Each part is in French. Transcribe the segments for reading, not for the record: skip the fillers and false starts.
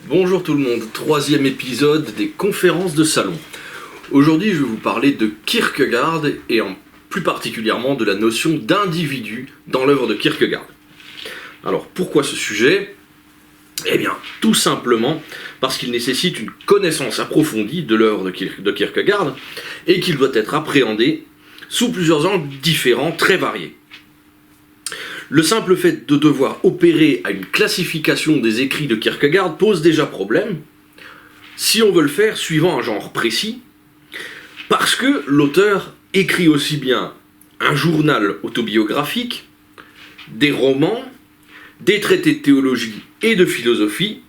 Bonjour tout le monde, troisième épisode des conférences de salon. Aujourd'hui je vais vous parler de Kierkegaard et plus particulièrement de la notion d'individu dans l'œuvre de Kierkegaard. Alors pourquoi ce sujet ? Eh bien tout simplement parce qu'il nécessite une connaissance approfondie de l'œuvre de Kierkegaard et qu'il doit être appréhendé sous plusieurs angles différents, très variés. Le simple fait de devoir opérer à une classification des écrits de Kierkegaard pose déjà problème, si on veut le faire suivant un genre précis, parce que l'auteur écrit aussi bien un journal autobiographique, des romans, des traités de théologie et de philosophie,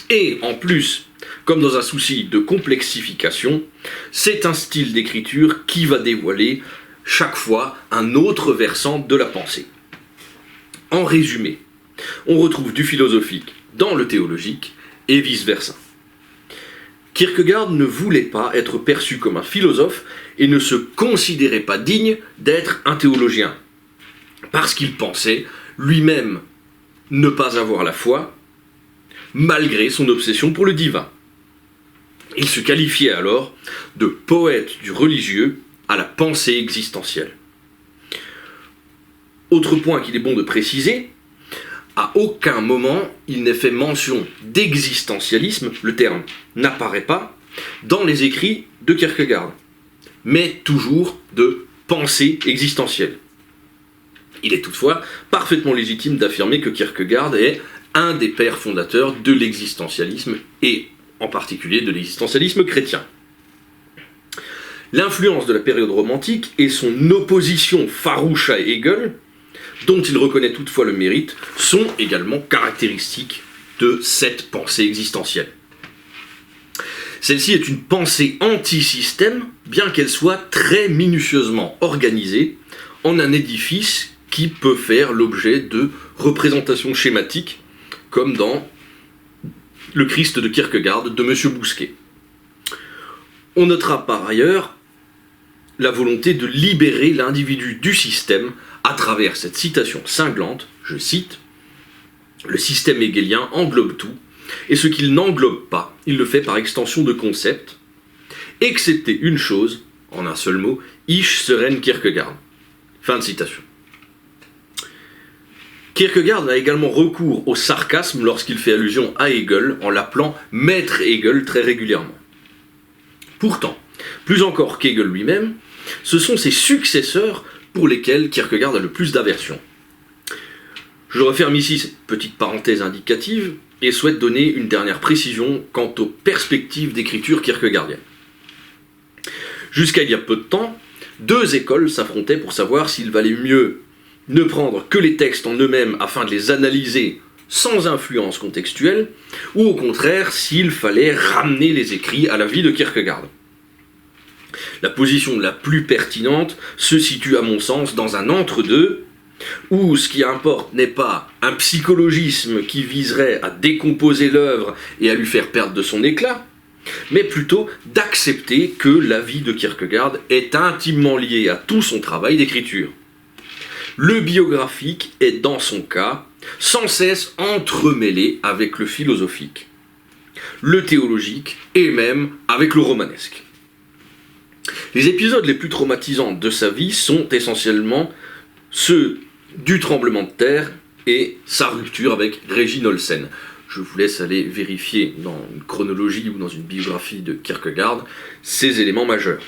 et en plus, comme dans un souci de complexification, c'est un style d'écriture qui va dévoiler chaque fois un autre versant de la pensée. En résumé, on retrouve du philosophique dans le théologique et vice-versa. Kierkegaard ne voulait pas être perçu comme un philosophe et ne se considérait pas digne d'être un théologien, parce qu'il pensait lui-même ne pas avoir la foi, malgré son obsession pour le divin. Il se qualifiait alors de poète du religieux à la pensée existentielle. Autre point qu'il est bon de préciser, à aucun moment il n'est fait mention d'existentialisme, le terme n'apparaît pas, dans les écrits de Kierkegaard, mais toujours de pensée existentielle. Il est toutefois parfaitement légitime d'affirmer que Kierkegaard est un des pères fondateurs de l'existentialisme, et en particulier de l'existentialisme chrétien. L'influence de la période romantique et son opposition farouche à Hegel, dont il reconnaît toutefois le mérite, sont également caractéristiques de cette pensée existentielle. Celle-ci est une pensée anti-système, bien qu'elle soit très minutieusement organisée en un édifice qui peut faire l'objet de représentations schématiques, comme dans le Christ de Kierkegaard de M. Bousquet. On notera par ailleurs la volonté de libérer l'individu du système à travers cette citation cinglante, je cite, « Le système hegelien englobe tout, et ce qu'il n'englobe pas, il le fait par extension de concepts, excepté une chose, en un seul mot, Ich Søren Kierkegaard. » Fin de citation. Kierkegaard a également recours au sarcasme lorsqu'il fait allusion à Hegel, en l'appelant « Maître Hegel » très régulièrement. Pourtant, plus encore qu'Hegel lui-même, ce sont ses successeurs pour lesquels Kierkegaard a le plus d'aversion. Je referme ici cette petite parenthèse indicative et souhaite donner une dernière précision quant aux perspectives d'écriture kierkegaardienne. Jusqu'à il y a peu de temps, deux écoles s'affrontaient pour savoir s'il valait mieux ne prendre que les textes en eux-mêmes afin de les analyser sans influence contextuelle, ou au contraire s'il fallait ramener les écrits à la vie de Kierkegaard. La position la plus pertinente se situe à mon sens dans un entre-deux, où ce qui importe n'est pas un psychologisme qui viserait à décomposer l'œuvre et à lui faire perdre de son éclat, mais plutôt d'accepter que la vie de Kierkegaard est intimement liée à tout son travail d'écriture. Le biographique est dans son cas sans cesse entremêlé avec le philosophique, le théologique et même avec le romanesque. Les épisodes les plus traumatisants de sa vie sont essentiellement ceux du tremblement de terre et sa rupture avec Regine Olsen. Je vous laisse aller vérifier dans une chronologie ou dans une biographie de Kierkegaard ces éléments majeurs.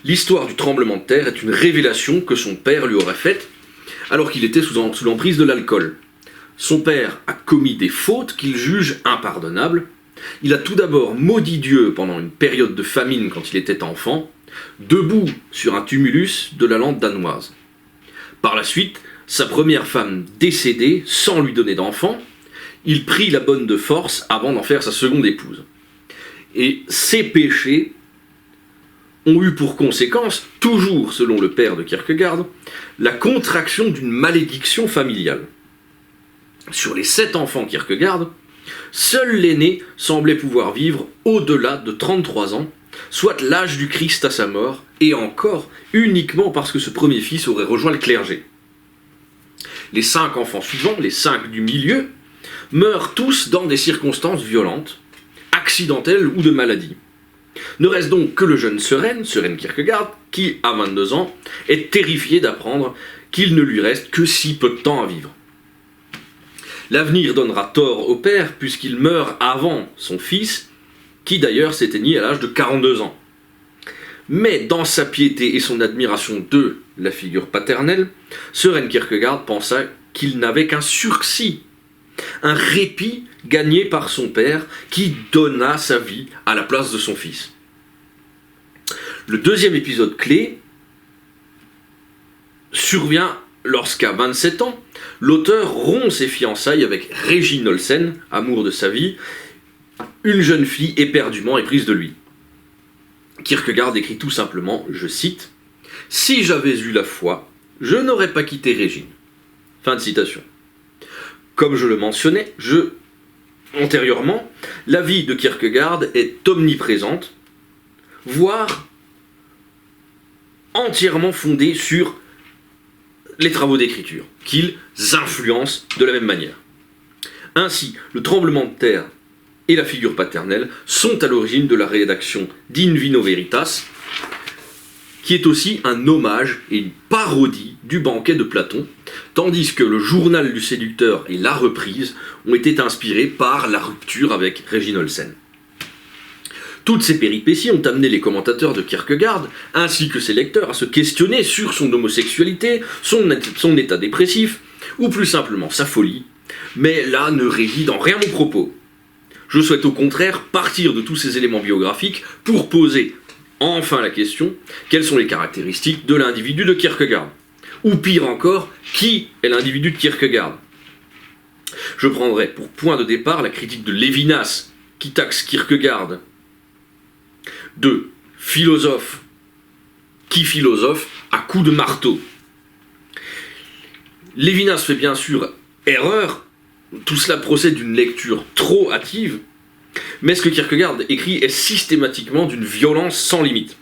L'histoire du tremblement de terre est une révélation que son père lui aurait faite alors qu'il était sous l'emprise de l'alcool. Son père a commis des fautes qu'il juge impardonnables. Il a tout d'abord maudit Dieu pendant une période de famine quand il était enfant, debout sur un tumulus de la lande danoise. Par la suite, sa première femme décédée sans lui donner d'enfant, il prit la bonne de force avant d'en faire sa seconde épouse. Et ces péchés ont eu pour conséquence, toujours selon le père de Kierkegaard, la contraction d'une malédiction familiale. Sur les 7 enfants Kierkegaard, seul l'aîné semblait pouvoir vivre au-delà de 33 ans, soit l'âge du Christ à sa mort, et encore uniquement parce que ce premier fils aurait rejoint le clergé. Les 5 enfants suivants, les 5 du milieu, meurent tous dans des circonstances violentes, accidentelles ou de maladie. Ne reste donc que le jeune Søren Kierkegaard, qui, à 22 ans, est terrifié d'apprendre qu'il ne lui reste que si peu de temps à vivre. L'avenir donnera tort au père, puisqu'il meurt avant son fils, qui d'ailleurs s'éteignit à l'âge de 42 ans. Mais dans sa piété et son admiration de la figure paternelle, Søren Kierkegaard pensa qu'il n'avait qu'un sursis, un répit gagné par son père qui donna sa vie à la place de son fils. Le deuxième épisode clé survient lorsqu'à 27 ans, l'auteur rompt ses fiançailles avec Regine Olsen, amour de sa vie, une jeune fille éperdument éprise de lui. Kierkegaard écrit tout simplement, je cite, « Si j'avais eu la foi, je n'aurais pas quitté Regine. » Fin de citation. Comme je le mentionnais, antérieurement, la vie de Kierkegaard est omniprésente, voire entièrement fondée sur les travaux d'écriture, qu'ils influencent de la même manière. Ainsi, le tremblement de terre et la figure paternelle sont à l'origine de la rédaction d'In Vino Veritas, qui est aussi un hommage et une parodie du banquet de Platon, tandis que le journal du séducteur et la reprise ont été inspirés par la rupture avec Regine Olsen. Toutes ces péripéties ont amené les commentateurs de Kierkegaard, ainsi que ses lecteurs, à se questionner sur son homosexualité, son état dépressif, ou plus simplement sa folie, mais là ne réside en rien mon propos. Je souhaite au contraire partir de tous ces éléments biographiques pour poser enfin la question, quelles sont les caractéristiques de l'individu de Kierkegaard? Ou pire encore, qui est l'individu de Kierkegaard? Je prendrai pour point de départ la critique de Lévinas, qui taxe Kierkegaard de philosophe à coups de marteau. Lévinas fait bien sûr erreur, tout cela procède d'une lecture trop hâtive, mais ce que Kierkegaard écrit est systématiquement d'une violence sans limite.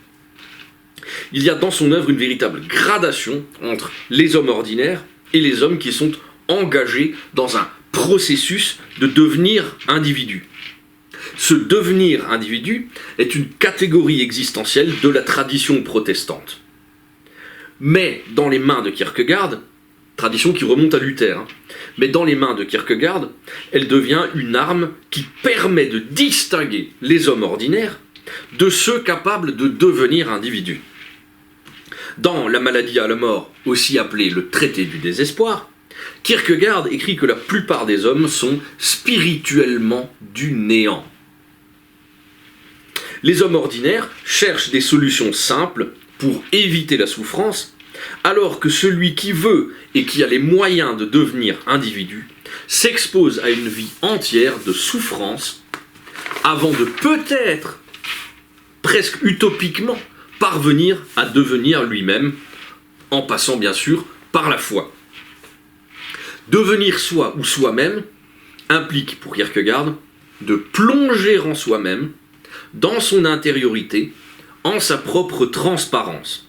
Il y a dans son œuvre une véritable gradation entre les hommes ordinaires et les hommes qui sont engagés dans un processus de devenir individu. Ce devenir individu est une catégorie existentielle de la tradition protestante. Mais dans les mains de Kierkegaard, tradition qui remonte à Luther, mais dans les mains de Kierkegaard, elle devient une arme qui permet de distinguer les hommes ordinaires de ceux capables de devenir individus. Dans La maladie à la mort, aussi appelée le traité du désespoir, Kierkegaard écrit que la plupart des hommes sont spirituellement du néant. Les hommes ordinaires cherchent des solutions simples pour éviter la souffrance, alors que celui qui veut et qui a les moyens de devenir individu s'expose à une vie entière de souffrance avant de peut-être, presque utopiquement, parvenir à devenir lui-même, en passant bien sûr par la foi. Devenir soi ou soi-même implique pour Kierkegaard de plonger en soi-même, dans son intériorité, en sa propre transparence.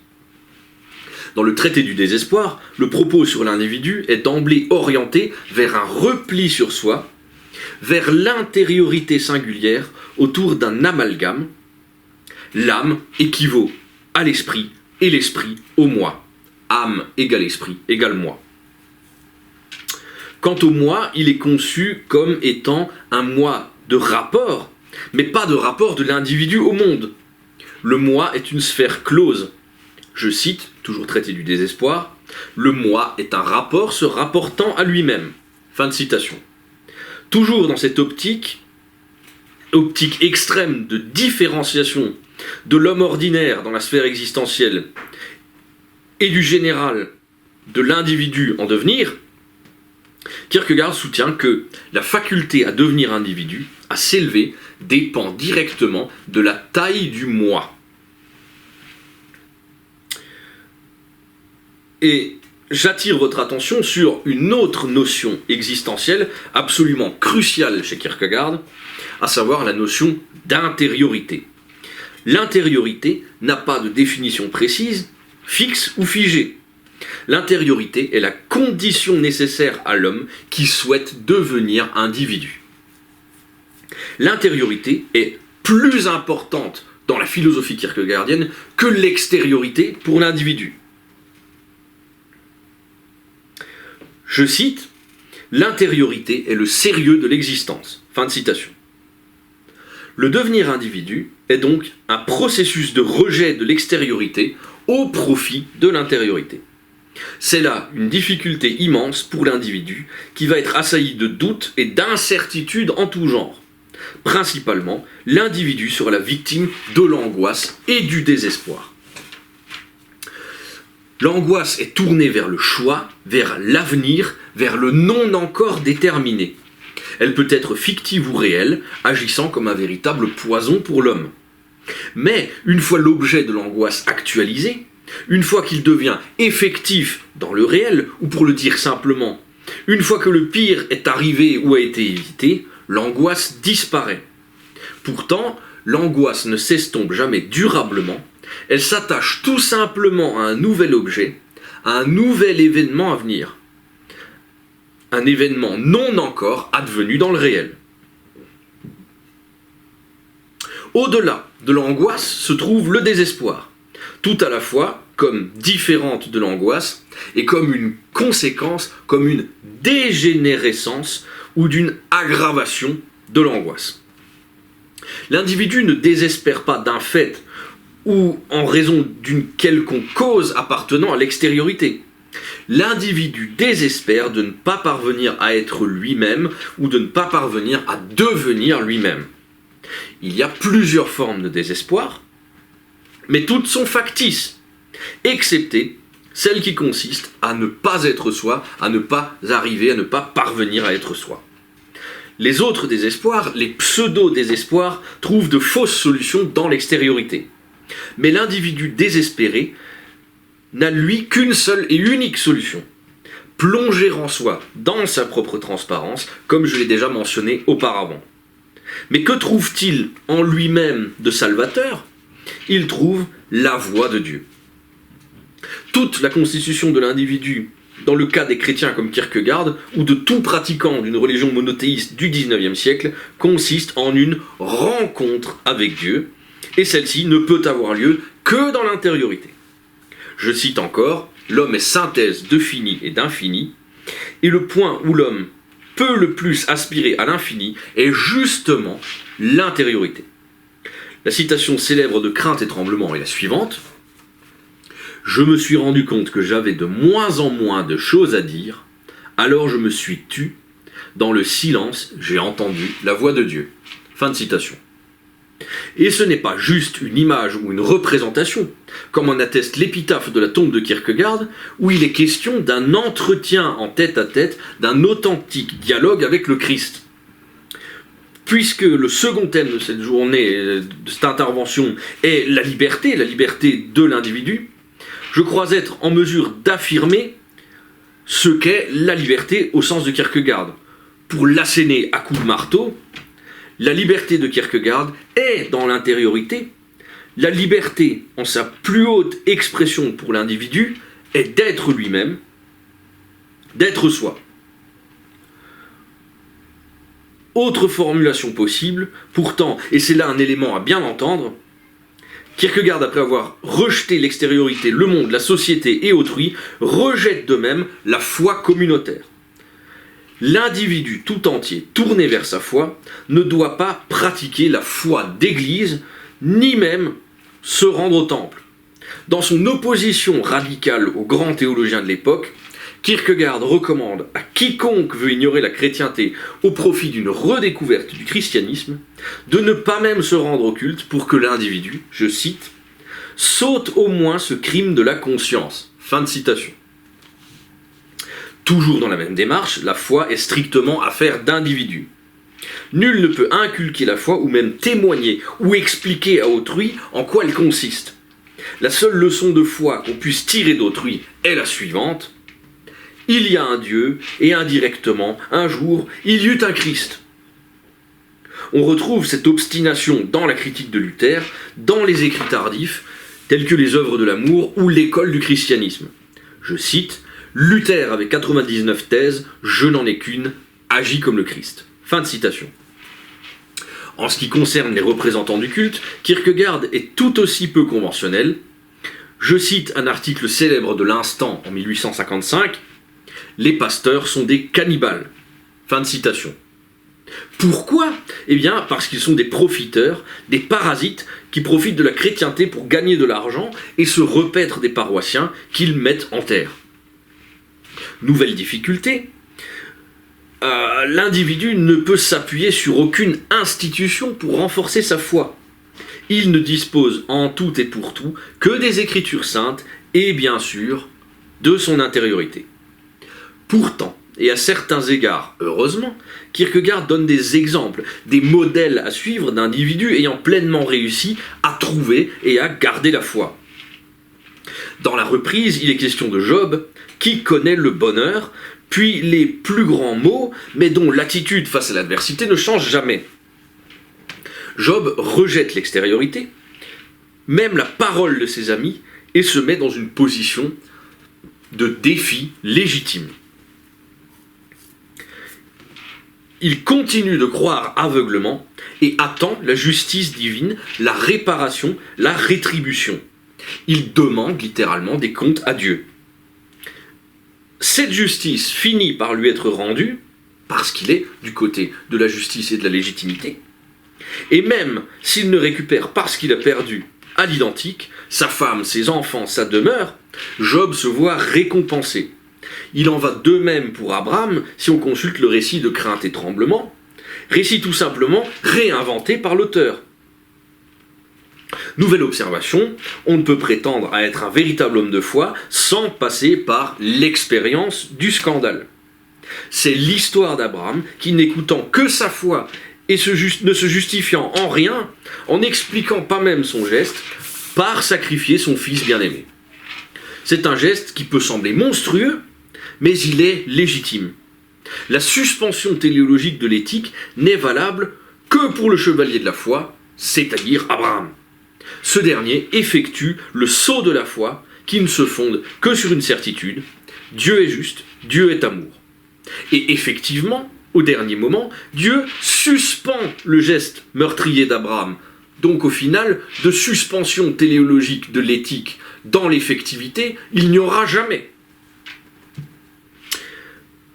Dans le traité du désespoir, le propos sur l'individu est d'emblée orienté vers un repli sur soi, vers l'intériorité singulière autour d'un amalgame. L'âme équivaut à l'esprit et l'esprit au moi. Âme égale esprit égale moi. Quant au moi, il est conçu comme étant un moi de rapport, mais pas de rapport de l'individu au monde. Le moi est une sphère close. Je cite, toujours traité du désespoir, « Le moi est un rapport se rapportant à lui-même ». Fin de citation. Toujours dans cette optique extrême de différenciation de l'homme ordinaire dans la sphère existentielle et du général de l'individu en devenir, Kierkegaard soutient que la faculté à devenir individu, à s'élever, dépend directement de la taille du moi. Et j'attire votre attention sur une autre notion existentielle absolument cruciale chez Kierkegaard, à savoir la notion d'intériorité. L'intériorité n'a pas de définition précise, fixe ou figée. L'intériorité est la condition nécessaire à l'homme qui souhaite devenir individu. L'intériorité est plus importante dans la philosophie kierkegaardienne que l'extériorité pour l'individu. Je cite, « L'intériorité est le sérieux de l'existence ». Fin de citation. Le devenir individu est donc un processus de rejet de l'extériorité au profit de l'intériorité. C'est là une difficulté immense pour l'individu qui va être assailli de doutes et d'incertitudes en tout genre. Principalement, l'individu sera la victime de l'angoisse et du désespoir. L'angoisse est tournée vers le choix, vers l'avenir, vers le non encore déterminé. Elle peut être fictive ou réelle, agissant comme un véritable poison pour l'homme. Mais une fois l'objet de l'angoisse actualisé, une fois qu'il devient effectif dans le réel, ou pour le dire simplement, une fois que le pire est arrivé ou a été évité, l'angoisse disparaît. Pourtant, l'angoisse ne s'estompe jamais durablement, elle s'attache tout simplement à un nouvel objet, à un nouvel événement à venir. Un événement non encore advenu dans le réel. Au-delà de l'angoisse se trouve le désespoir, tout à la fois comme différente de l'angoisse et comme une conséquence, comme une dégénérescence ou d'une aggravation de l'angoisse. L'individu ne désespère pas d'un fait ou en raison d'une quelconque cause appartenant à l'extériorité. L'individu désespère de ne pas parvenir à être lui-même ou de ne pas parvenir à devenir lui-même. Il y a plusieurs formes de désespoir, mais toutes sont factices, excepté celle qui consiste à ne pas être soi, à ne pas arriver, à ne pas parvenir à être soi. Les autres désespoirs, les pseudo-désespoirs, trouvent de fausses solutions dans l'extériorité. Mais l'individu désespéré n'a lui qu'une seule et unique solution. Plonger en soi, dans sa propre transparence, comme je l'ai déjà mentionné auparavant. Mais que trouve-t-il en lui-même de salvateur ? Il trouve la voix de Dieu. Toute la constitution de l'individu, dans le cas des chrétiens comme Kierkegaard, ou de tout pratiquant d'une religion monothéiste du XIXe siècle, consiste en une rencontre avec Dieu, et celle-ci ne peut avoir lieu que dans l'intériorité. Je cite encore, « L'homme est synthèse de fini et d'infini, et le point où l'homme peut le plus aspirer à l'infini est justement l'intériorité. » La citation célèbre de Crainte et Tremblement est la suivante. « Je me suis rendu compte que j'avais de moins en moins de choses à dire, alors je me suis tu, dans le silence j'ai entendu la voix de Dieu. » Fin de citation. Et ce n'est pas juste une image ou une représentation, comme en atteste l'épitaphe de la tombe de Kierkegaard, où il est question d'un entretien en tête-à-tête, d'un authentique dialogue avec le Christ. Puisque le second thème de cette journée, de cette intervention, est la liberté de l'individu, je crois être en mesure d'affirmer ce qu'est la liberté au sens de Kierkegaard. Pour l'asséner à coups de marteau, la liberté de Kierkegaard est dans l'intériorité. La liberté, en sa plus haute expression pour l'individu, est d'être lui-même, d'être soi. Autre formulation possible, pourtant, et c'est là un élément à bien entendre, Kierkegaard, après avoir rejeté l'extériorité, le monde, la société et autrui, rejette de même la foi communautaire. L'individu tout entier, tourné vers sa foi, ne doit pas pratiquer la foi d'église, ni même se rendre au temple. Dans son opposition radicale aux grands théologiens de l'époque, Kierkegaard recommande à quiconque veut ignorer la chrétienté au profit d'une redécouverte du christianisme, de ne pas même se rendre au culte pour que l'individu, je cite, « saute au moins ce crime de la conscience ». Fin de citation. Toujours dans la même démarche, la foi est strictement affaire d'individus. Nul ne peut inculquer la foi ou même témoigner ou expliquer à autrui en quoi elle consiste. La seule leçon de foi qu'on puisse tirer d'autrui est la suivante. Il y a un Dieu et indirectement, un jour, il y eut un Christ. On retrouve cette obstination dans la critique de Luther, dans les écrits tardifs, tels que les œuvres de l'amour ou l'école du christianisme. Je cite, « Luther avait 99 thèses, je n'en ai qu'une, agis comme le Christ. » Fin de citation. En ce qui concerne les représentants du culte, Kierkegaard est tout aussi peu conventionnel. Je cite un article célèbre de l'Instant en 1855, « Les pasteurs sont des cannibales. » Fin de citation. Pourquoi ? Eh bien, parce qu'ils sont des profiteurs, des parasites qui profitent de la chrétienté pour gagner de l'argent et se repaître des paroissiens qu'ils mettent en terre. Nouvelle difficulté, l'individu ne peut s'appuyer sur aucune institution pour renforcer sa foi. Il ne dispose en tout et pour tout que des Écritures saintes et bien sûr de son intériorité. Pourtant, et à certains égards, heureusement, Kierkegaard donne des exemples, des modèles à suivre d'individus ayant pleinement réussi à trouver et à garder la foi. Dans la reprise, il est question de Job, qui connaît le bonheur, puis les plus grands maux, mais dont l'attitude face à l'adversité ne change jamais. Job rejette l'extériorité, même la parole de ses amis, et se met dans une position de défi légitime. Il continue de croire aveuglement et attend la justice divine, la réparation, la rétribution. Il demande littéralement des comptes à Dieu. Cette justice finit par lui être rendue, parce qu'il est du côté de la justice et de la légitimité, et même s'il ne récupère pas ce qu'il a perdu à l'identique, sa femme, ses enfants, sa demeure, Job se voit récompensé. Il en va de même pour Abraham si on consulte le récit de Crainte et Tremblement, récit tout simplement réinventé par l'auteur. Nouvelle observation, on ne peut prétendre à être un véritable homme de foi sans passer par l'expérience du scandale. C'est l'histoire d'Abraham qui, n'écoutant que sa foi et ne se justifiant en rien, en n'expliquant pas même son geste, part sacrifier son fils bien-aimé. C'est un geste qui peut sembler monstrueux, mais il est légitime. La suspension téléologique de l'éthique n'est valable que pour le chevalier de la foi, c'est-à-dire Abraham. Ce dernier effectue le saut de la foi qui ne se fonde que sur une certitude, Dieu est juste, Dieu est amour. Et effectivement, au dernier moment, Dieu suspend le geste meurtrier d'Abraham. Donc au final, de suspension téléologique de l'éthique dans l'effectivité, il n'y aura jamais.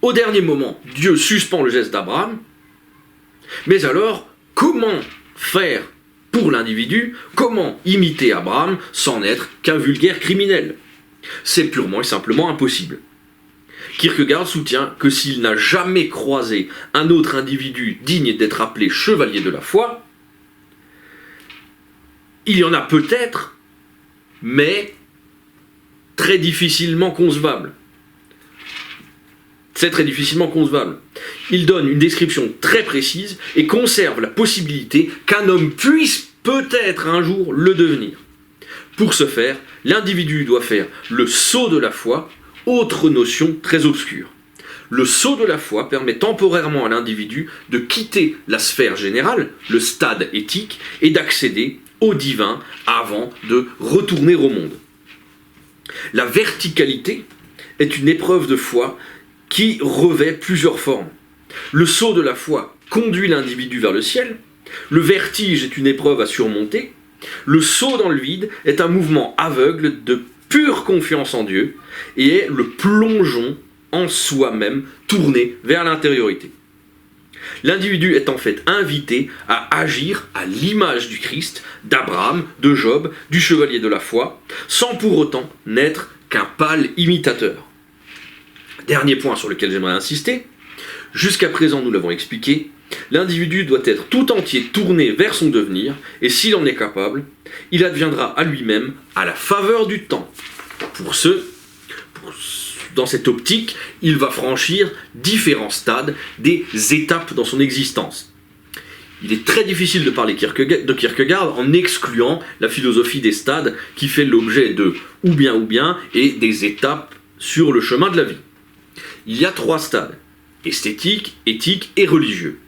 Au dernier moment, Dieu suspend le geste d'Abraham, mais alors, comment faire pour l'individu, comment imiter Abraham sans n'être qu'un vulgaire criminel ? C'est purement et simplement impossible. Kierkegaard soutient que s'il n'a jamais croisé un autre individu digne d'être appelé chevalier de la foi, il y en a peut-être, mais très difficilement concevable. C'est très difficilement concevable. Il donne une description très précise et conserve la possibilité qu'un homme puisse peut-être un jour le devenir. Pour ce faire, l'individu doit faire le saut de la foi, autre notion très obscure. Le saut de la foi permet temporairement à l'individu de quitter la sphère générale, le stade éthique, et d'accéder au divin avant de retourner au monde. La verticalité est une épreuve de foi qui revêt plusieurs formes. Le saut de la foi conduit l'individu vers le ciel, le vertige est une épreuve à surmonter, le saut dans le vide est un mouvement aveugle de pure confiance en Dieu et est le plongeon en soi-même tourné vers l'intériorité. L'individu est en fait invité à agir à l'image du Christ, d'Abraham, de Job, du chevalier de la foi, sans pour autant n'être qu'un pâle imitateur. Dernier point sur lequel j'aimerais insister, jusqu'à présent nous l'avons expliqué, l'individu doit être tout entier tourné vers son devenir, et s'il en est capable, il adviendra à lui-même à la faveur du temps. Dans cette optique, il va franchir différents stades, des étapes dans son existence. Il est très difficile de parler de Kierkegaard en excluant la philosophie des stades qui fait l'objet de ou bien et des étapes sur le chemin de la vie. Il y a 3 stades, esthétique, éthique et religieux.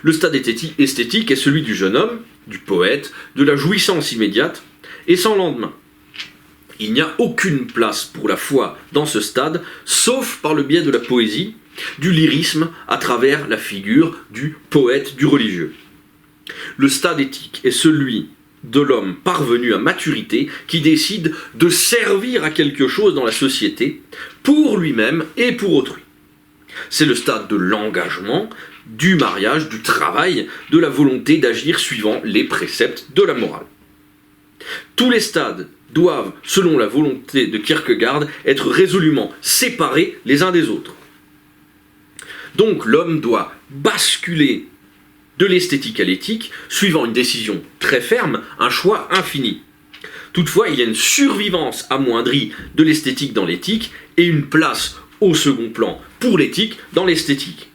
Le stade esthétique est celui du jeune homme, du poète, de la jouissance immédiate et sans lendemain. Il n'y a aucune place pour la foi dans ce stade, sauf par le biais de la poésie, du lyrisme à travers la figure du poète, du religieux. Le stade éthique est celui de l'homme parvenu à maturité qui décide de servir à quelque chose dans la société, pour lui-même et pour autrui. C'est le stade de l'engagement, du mariage, du travail, de la volonté d'agir suivant les préceptes de la morale. Tous les stades doivent, selon la volonté de Kierkegaard, être résolument séparés les uns des autres. Donc l'homme doit basculer de l'esthétique à l'éthique, suivant une décision très ferme, un choix infini. Toutefois, il y a une survivance amoindrie de l'esthétique dans l'éthique et une place au second plan pour l'éthique dans l'esthétique.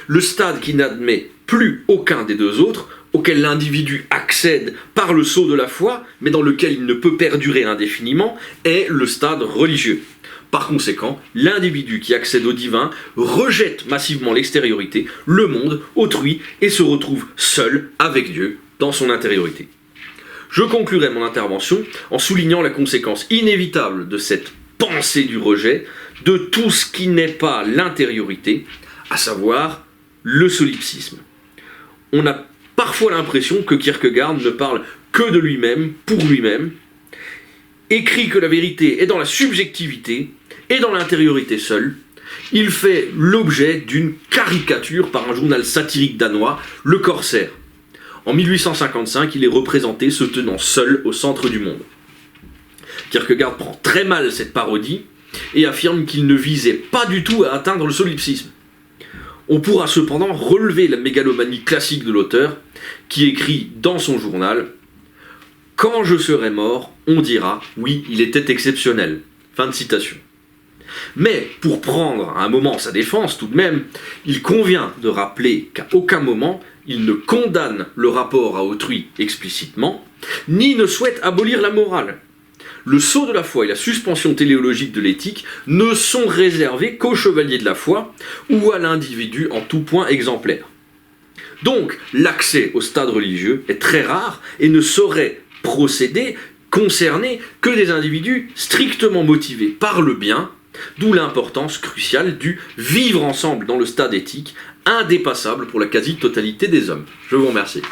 Le stade qui n'admet plus aucun des deux autres, auquel l'individu accède par le sceau de la foi, mais dans lequel il ne peut perdurer indéfiniment, est le stade religieux. Par conséquent, l'individu qui accède au divin rejette massivement l'extériorité, le monde, autrui, et se retrouve seul avec Dieu dans son intériorité. Je conclurai mon intervention en soulignant la conséquence inévitable de cette pensée du rejet, de tout ce qui n'est pas l'intériorité, à savoir le solipsisme. On a parfois l'impression que Kierkegaard ne parle que de lui-même, pour lui-même, écrit que la vérité est dans la subjectivité et dans l'intériorité seule. Il fait l'objet d'une caricature par un journal satirique danois, Le Corsaire. En 1855, il est représenté se tenant seul au centre du monde. Kierkegaard prend très mal cette parodie et affirme qu'il ne visait pas du tout à atteindre le solipsisme. On pourra cependant relever la mégalomanie classique de l'auteur, qui écrit dans son journal « Quand je serai mort, on dira « Oui, il était exceptionnel ». Fin de citation. Mais, pour prendre à un moment sa défense tout de même, il convient de rappeler qu'à aucun moment il ne condamne le rapport à autrui explicitement, ni ne souhaite abolir la morale. Le sceau de la foi et la suspension téléologique de l'éthique ne sont réservés qu'aux chevaliers de la foi ou à l'individu en tout point exemplaire. Donc, l'accès au stade religieux est très rare et ne saurait concerner que des individus strictement motivés par le bien, d'où l'importance cruciale du vivre ensemble dans le stade éthique, indépassable pour la quasi-totalité des hommes. Je vous remercie.